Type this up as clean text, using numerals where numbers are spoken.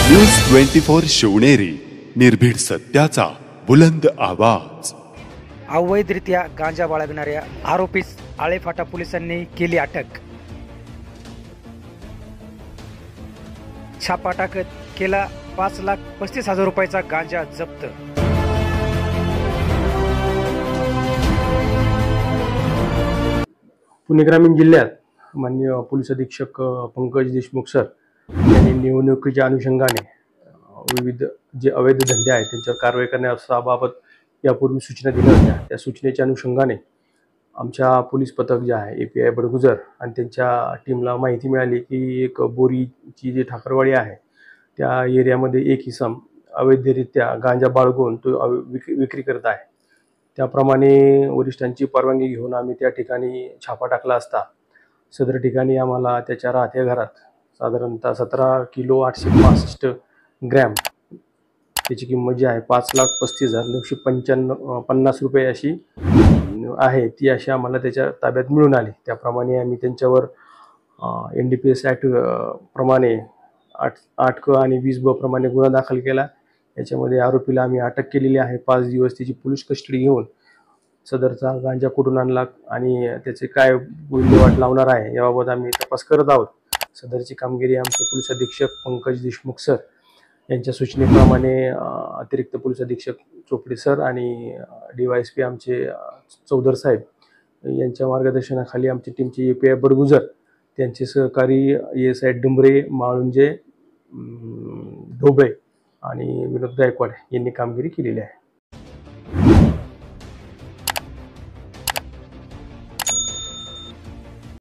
News 24 Shivneri, निर्भीड सत्याचा बुलंद आवाज। अवैधरित्या गांजा बाळगणाऱ्या आरोपीस आळेफाटा पोलिसांनी केली अटक। छापा टाकत केला 5,35,000 रुपयाचा गांजा जप्त। पुणे ग्रामीण जिल्ह्यात माननीय पोलीस अधीक्षक पंकज देशमुख सर यांनी निवडणुकीच्या अनुषंगाने विविध जे अवैध धंदे आहेत त्यांच्यावर कारवाई करण्याबाबत यापूर्वी सूचना दिल्या होत्या। त्या सूचनेच्या अनुषंगाने आमच्या पोलीस पथक जे आहे API बडगुजर आणि त्यांच्या टीमला माहिती मिळाली की एक बोरीची जी ठाकरवाडी आहे त्या एरियामध्ये एक इसम अवैधरित्या गांजा बाळगून तो विक्री करत आहे। त्याप्रमाणे वरिष्ठांची परवानगी घेऊन आम्ही त्या ठिकाणी छापा टाकला असता सदर ठिकाणी आम्हाला त्याच्या राहत्या घरात साधारणतः 17 किलो 865 ग्रॅम त्याची किंमत जी आहे 5,35,950 रुपये अशी आहे, ती अशी आम्हाला त्याच्या ताब्यात मिळून आली। त्याप्रमाणे आम्ही त्यांच्यावर NDPS ॲक्ट प्रमाणे 8 आणि 20 प्रमाणे गुन्हा दाखल केला। याच्यामध्ये आरोपीला आम्ही अटक केलेली आहे। 5 दिवस त्याची पोलीस कस्टडी घेऊन सदरचा गांजा कुठून आणला आणि त्याचे काय विल्हेवाट लावणार आहे याबाबत आम्ही तपास करत आहोत। सदरची कामगिरी आमचे पोलीस अधीक्षक पंकज देशमुख सर यांच्या सूचनेप्रमाणे अतिरिक्त पोलीस अधीक्षक चोपडे सर आणि DYSP आमचे चौधर साहेब यांच्या मार्गदर्शनाखाली आमची टीमचे API बडगुजर त्यांचे सहकारी ASI डुंबरे, माळुंजे, ढोबळे आणि विनोद गायकवाड यांनी कामगिरी केलेली आहे।